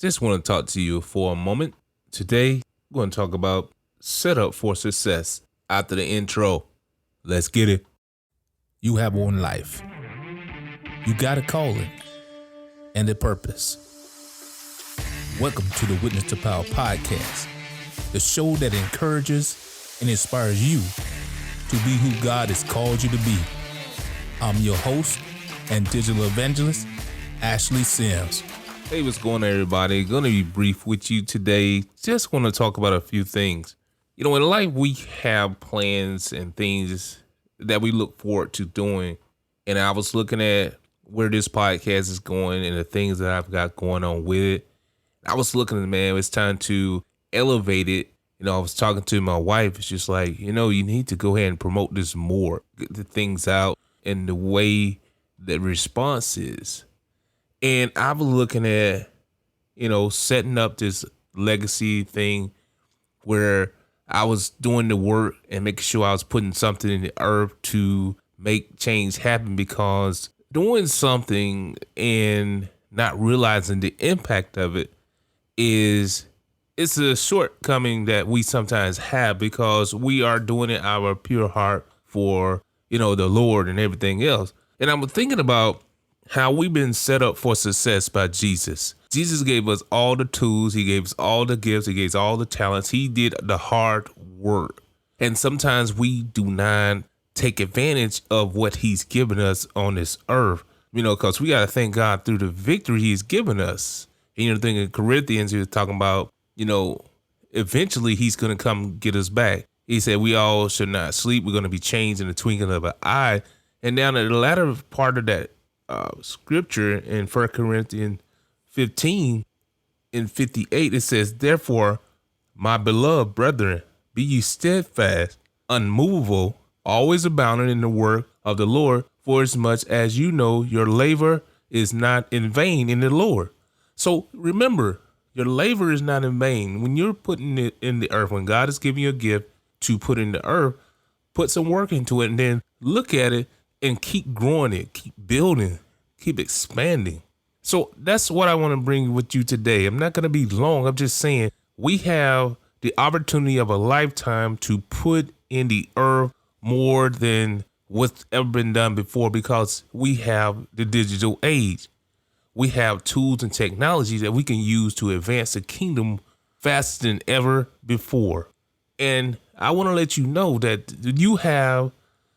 Just want to talk to you for a moment. Today, we're going to talk about setup for success after the intro. Let's get it. You have one life. You got a calling and a purpose. Welcome to the Witness to Power podcast, the show that encourages and inspires you to be who God has called you to be. I'm your host and digital evangelist, Ashley Sims. Hey, what's going on, everybody? Going to be brief with you today. Just want to talk about a few things. You know, in life, we have plans and things that we look forward to doing. And I was looking at where this podcast is going and the things that I've got going on with it. I was looking at, man, it's time to elevate it. You know, I was talking to my wife. It's just like, you know, you need to go ahead and promote this more, get the things out and the way the response is. And I was looking at, you know, setting up this legacy thing where I was doing the work and making sure I was putting something in the earth to make change happen, because doing something and not realizing the impact of it it's a shortcoming that we sometimes have, because we are doing it out of our pure heart for, you know, the Lord and everything else. And I'm thinking about how we've been set up for success by Jesus. Jesus gave us all the tools. He gave us all the gifts. He gave us all the talents. He did the hard work. And sometimes we do not take advantage of what he's given us on this earth, you know, because we got to thank God through the victory he's given us. And, you know, the thing in Corinthians, he was talking about, you know, eventually he's going to come get us back. He said we all should not sleep. We're going to be changed in the twinkling of an eye. And down at the latter part of that scripture in 1 Corinthians 15 and 58, it says, "Therefore, my beloved brethren, be ye steadfast, unmovable, always abounding in the work of the Lord, for as much as you know your labor is not in vain in the Lord." So remember, your labor is not in vain. When you're putting it in the earth, when God is giving you a gift to put in the earth, put some work into it and then look at it and keep growing it, keep building, keep expanding. So that's what I want to bring with you today. I'm not going to be long. I'm just saying we have the opportunity of a lifetime to put in the earth more than what's ever been done before, because we have the digital age. We have tools and technology that we can use to advance the kingdom faster than ever before. And I want to let you know that you have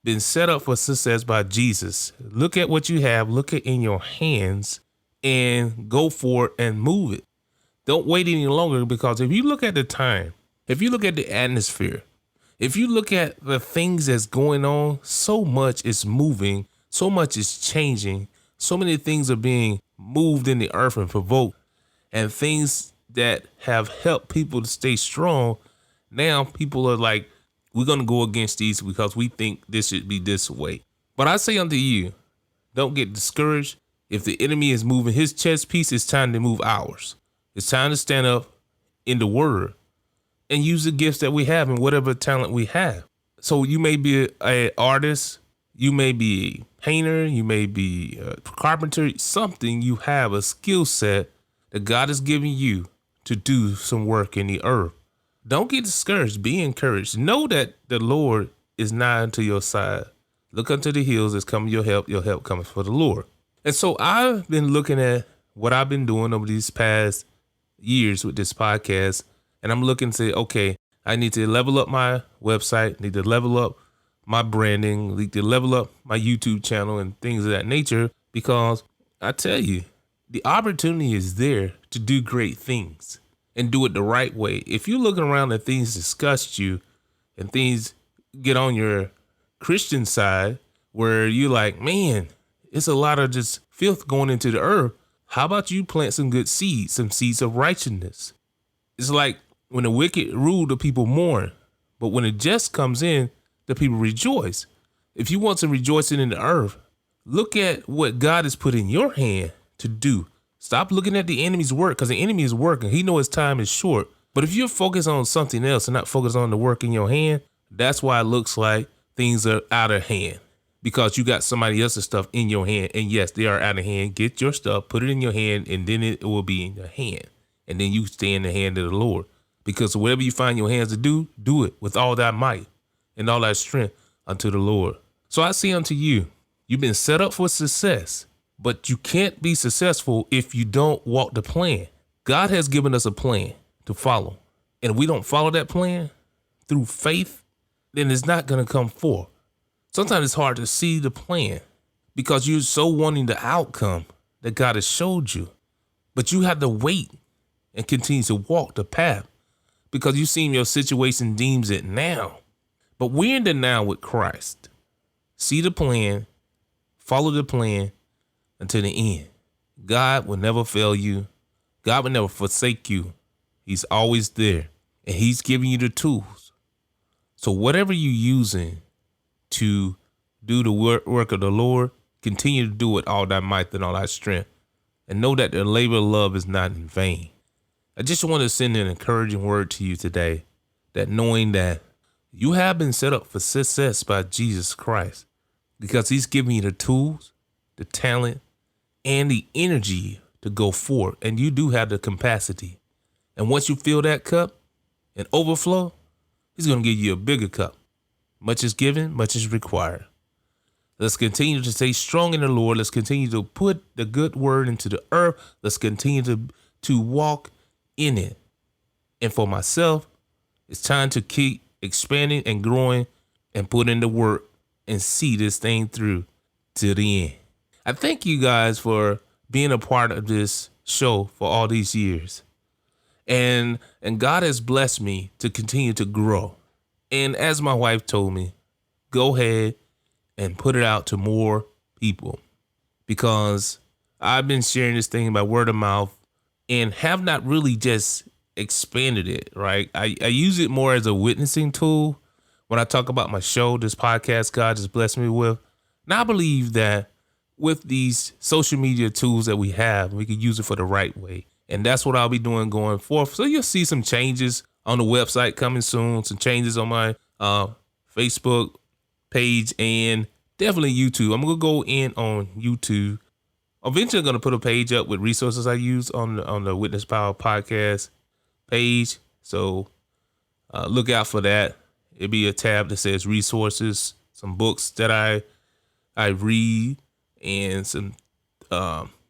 been set up for success by Jesus. Look at what you have, look at in your hands, and go for it and move it. Don't wait any longer, because if you look at the time, if you look at the atmosphere, if you look at the things that's going on, so much is moving, so much is changing, so many things are being moved in the earth and provoked, and things that have helped people to stay strong. Now people are like, we're going to go against these because we think this should be this way. But I say unto you, don't get discouraged. If the enemy is moving his chess piece, it's time to move ours. It's time to stand up in the word and use the gifts that we have and whatever talent we have. So you may be an artist, you may be a painter, you may be a carpenter, something you have, a skill set that God is giving you to do some work in the earth. Don't get discouraged. Be encouraged. Know that the Lord is nigh unto your side. Look unto the hills as coming your help. Your help comes for the Lord. And so I've been looking at what I've been doing over these past years with this podcast, and I'm looking to say, okay, I need to level up my website, need to level up my branding, need to level up my YouTube channel and things of that nature, because I tell you, the opportunity is there to do great things and do it the right way. If you're looking around and things disgust you and things get on your Christian side where you're like, man, it's a lot of just filth going into the earth, how about you plant some good seeds, some seeds of righteousness? It's like when the wicked rule, the people mourn, but when the just comes in, the people rejoice. If you want some rejoicing in the earth, look at what God has put in your hand to do. Stop looking at the enemy's work, because the enemy is working. He knows his time is short. But if you're focused on something else and not focused on the work in your hand, that's why it looks like things are out of hand. because you got somebody else's stuff in your hand. And yes, they are out of hand. Get your stuff, put it in your hand, and then it will be in your hand. and then you stay in the hand of the Lord. Because whatever you find your hands to do it with all thy might and all thy strength unto the Lord. So I say unto you, you've been set up for success, but you can't be successful if you don't walk the plan. God has given us a plan to follow. And if we don't follow that plan through faith, then it's not going to come forth. Sometimes it's hard to see the plan because you're so wanting the outcome that God has showed you. But you have to wait and continue to walk the path because you see your situation deems it now. But we're in the now with Christ. See the plan, follow the plan until the end. God will never fail you. God will never forsake you. He's always there, and he's giving you the tools. So whatever you're using to do the work of the Lord, continue to do it all thy might and all thy strength, and know that the labor of love is not in vain. I just want to send an encouraging word to you today, that knowing that you have been set up for success by Jesus Christ, because he's giving you the tools, the talent, and the energy to go forward. And you do have the capacity. And once you fill that cup and overflow, he's going to give you a bigger cup. Much is given, much is required. Let's continue to stay strong in the Lord. Let's continue to put the good word into the earth. Let's continue to walk in it. And for myself, it's time to keep expanding and growing and put in the work and see this thing through to the end. I thank you guys for being a part of this show for all these years. And God has blessed me to continue to grow. And as my wife told me, go ahead and put it out to more people, because I've been sharing this thing by word of mouth and have not really just expanded it, right? I use it more as a witnessing tool when I talk about my show, this podcast God just blessed me with. And I believe that with these social media tools that we have, we can use it for the right way. And that's what I'll be doing going forth. So you'll see some changes on the website coming soon, some changes on my Facebook page, and definitely YouTube. I'm going to go in on YouTube. Eventually I'm going to put a page up with resources I use on the Witness Power podcast page. So look out for that. It'll be a tab that says resources, some books that I read, and some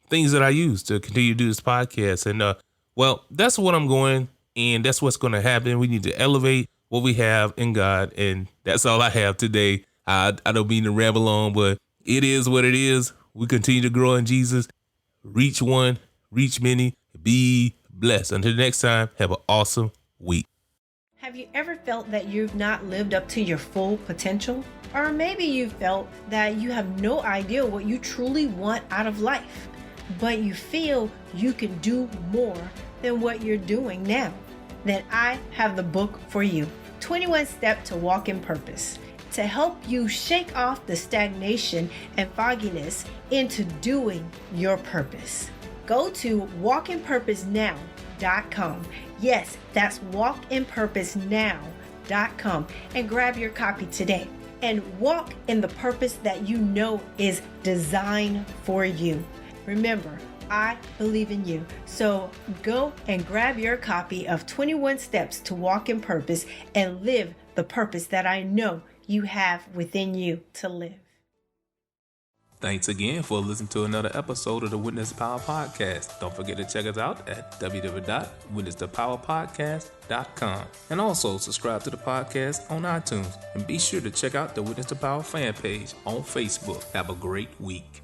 things that I use to continue to do this podcast. And well, that's what I'm going, and that's what's going to happen. We need to elevate what we have in God, and that's all I have today. I don't mean to ramble on, but it is what it is. We continue to grow in Jesus. Reach one, reach many, be blessed. Until next time, have an awesome week. Have you ever felt that you've not lived up to your full potential? Or maybe you felt that you have no idea what you truly want out of life, but you feel you can do more than what you're doing now? Then I have the book for you, 21 Steps to Walk in Purpose, to help you shake off the stagnation and fogginess into doing your purpose. Go to walkinpurposenow.com. Yes, that's walkinpurposenow.com and grab your copy today and walk in the purpose that you know is designed for you. Remember, I believe in you. So go and grab your copy of 21 Steps to Walk in Purpose and live the purpose that I know you have within you to live. Thanks again for listening to another episode of the Witness Power Podcast. Don't forget to check us out at www.witnessthepowerpodcast.com. And also subscribe to the podcast on iTunes. And be sure to check out the Witness to Power fan page on Facebook. Have a great week.